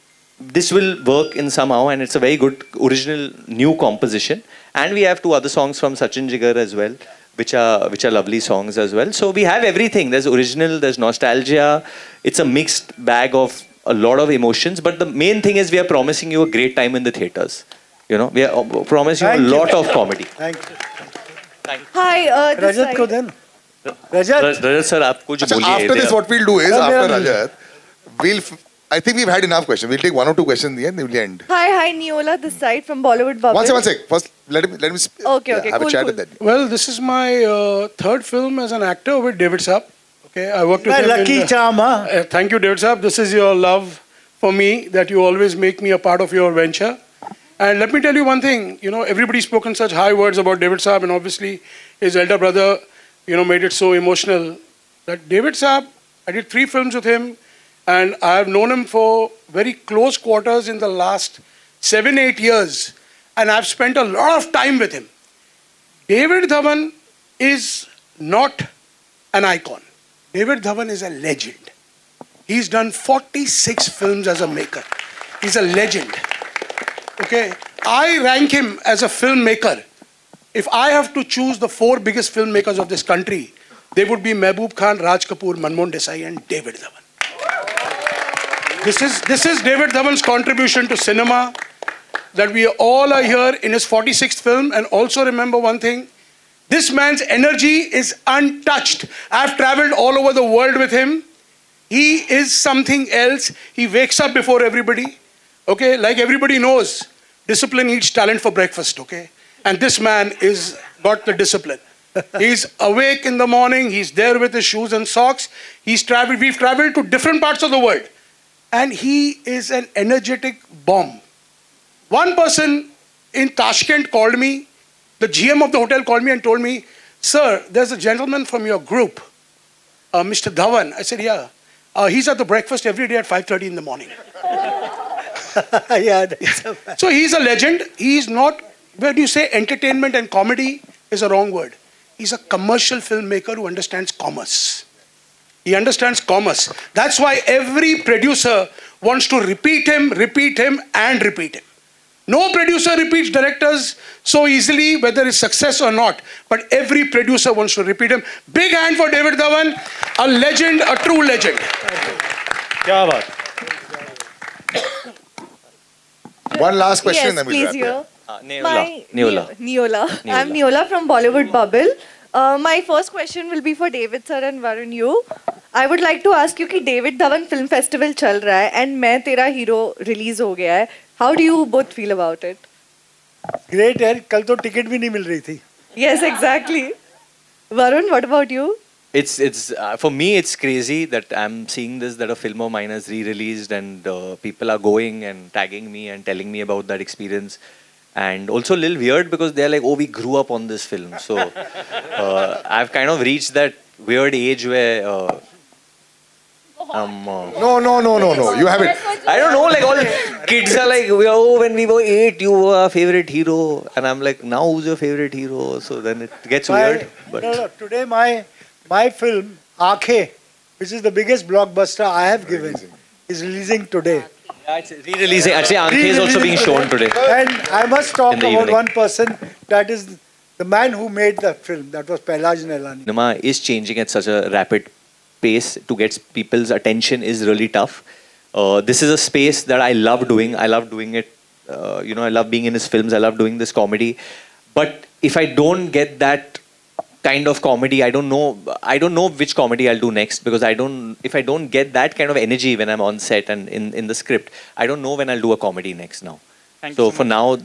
this will work in somehow and it's a very good original new composition. And we have two other songs from Sachin Jigar as well, which are lovely songs as well. So we have everything. There's original, there's nostalgia. It's a mixed bag of a lot of emotions. But the main thing is we are promising you a great time in the theaters. You know, we are promising you a lot of comedy. Thank you. Hi, Rajat ko then. Rajat sir, आप कुछ बोलिए. After this, what we'll do is, after Rajat, I think we've had enough questions. We'll take one or two questions in the end, then we'll end. Hi, Neola, this side from Bollywood Bubble. One sec. First, let me Okay, have cool, a chat cool. with that. Well, this is my third film as an actor with David Saab. Okay, I worked with him. Lucky charm, huh? Thank you, David Saab. This is your love for me, that you always make me a part of your venture. And let me tell you one thing, you know, everybody's spoken such high words about David Saab, and obviously his elder brother, you know, made it so emotional. That David Saab, I did 3 films with him, and I have known him for very close quarters in the last 7-8 years, and I've spent a lot of time with him. David Dhawan is not an icon. David Dhawan is a legend. He's done 46 films as a maker. He's a legend. Okay, I rank him as a filmmaker. If I have to choose the 4 biggest filmmakers of this country, they would be Mehboob Khan, Raj Kapoor, Manmohan Desai, and David Dhawan. This is David Dhawan's contribution to cinema, that we all are here in his 46th film. And also remember one thing, this man's energy is untouched. I've traveled all over the world with him. He is something else. He wakes up before everybody. Okay, like everybody knows, discipline eats talent for breakfast, okay? And this man is got the discipline. He's awake in the morning, he's there with his shoes and socks. We've traveled to different parts of the world. And he is an energetic bomb. One person in Tashkent called me, the GM of the hotel called me and told me, "Sir, there's a gentleman from your group, Mr. Dhawan." I said, "Yeah. He's at the breakfast every day at 5:30 in the morning." Yeah. So he's a legend. He's not, when you say entertainment and comedy is a wrong word. He's a commercial filmmaker who understands commerce. He understands commerce. That's why every producer wants to repeat him, and repeat him. No producer repeats directors so easily, whether it's success or not. But every producer wants to repeat him. Big hand for David Dhawan, a legend, a true legend. क्या बात. One last question, Yes, then we'll please, wrap here. Neola. Neola. I'm Neola from Bollywood Bubble. My first question will be for David sir and Varun you. I would like to ask you कि David Dhawan Film Festival चल रहा है and मैं तेरा hero release हो गया है. How do you both feel about it? Great यार, कल तो टिकट भी नहीं मिल रही थी. Yes, exactly. Varun, what about you? It's for me it's crazy that I'm seeing this, that a film of mine is re-released and people are going and tagging me and telling me about that experience, and also a little weird because they're like, "Oh, we grew up on this film." So I've kind of reached that weird age where No. You haven't. I don't know, like all kids are like, "Oh, when we were 8, you were our favorite hero," and I'm like, "Now who's your favorite hero?" So then it gets weird. But No. Today my film Aankhein, which is the biggest blockbuster I have given, is releasing today. Yeah, it's re-releasing. Actually, Aankhein is also being shown today. And I must talk In the about evening. one person, that is the man who made the film. That was Pailaj Nelani. Cinema is changing at such a rapid pace. To get people's attention is really tough. This is a space that I love doing. I love doing it. I love being in his films. I love doing this comedy. But if I don't get that kind of comedy, I don't know which comedy I'll do next, because if I don't get that kind of energy when I'm on set and in the script, I don't know when I'll do a comedy next now. So for now,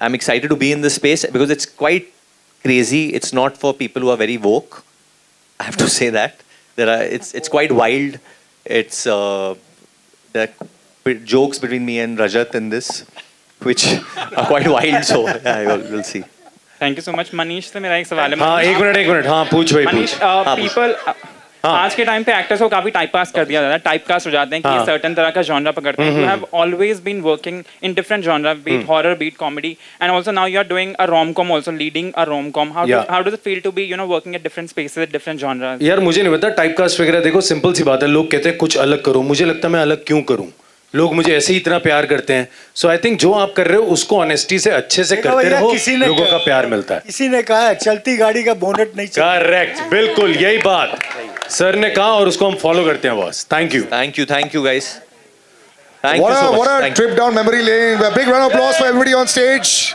I'm excited to be in this space because it's quite crazy. It's not for people who are very woke. I have to say that. It's quite wild. It's there are jokes between me and Rajat in this, which are quite wild. So yeah, we'll see. Thank you so much. Manish से मेरा एक सवाल है. हाँ, एक minute. हाँ, पूछ भाई, मनीष, पूछ. पीपल आज के टाइम पे एक्टर्स को काफी टाइप कास्ट कर दिया जाता है. टाइप कास्ट हो जाते हैं कि सर्टेन तरह का जॉनरा पकड़ते हैं. You have always been working in different genre, be it horror, be it comedy, and also now you are doing a romcom, also leading a romcom. How does it feel to be working at different spaces at different genres? यार मुझे नहीं पता, type cast वगैरह देखो, simple सी बात है. लोग कहते हैं कुछ अलग करो. मुझे लगता है मैं अलग क्यों करूं? लोग मुझे ऐसे ही इतना प्यार करते हैं. सो आई थिंक जो आप कर रहे हो उसको ऑनेस्टी से अच्छे से करते रहो, लोगों का प्यार मिलता है. किसी ने कहा चलती गाड़ी का बोनट नहीं चलता. करेक्ट, बिल्कुल यही बात सर ने कहा और उसको हम फॉलो करते हैं boss. Thank you guys. What a trip down memory lane. A big round of applause for everybody on stage.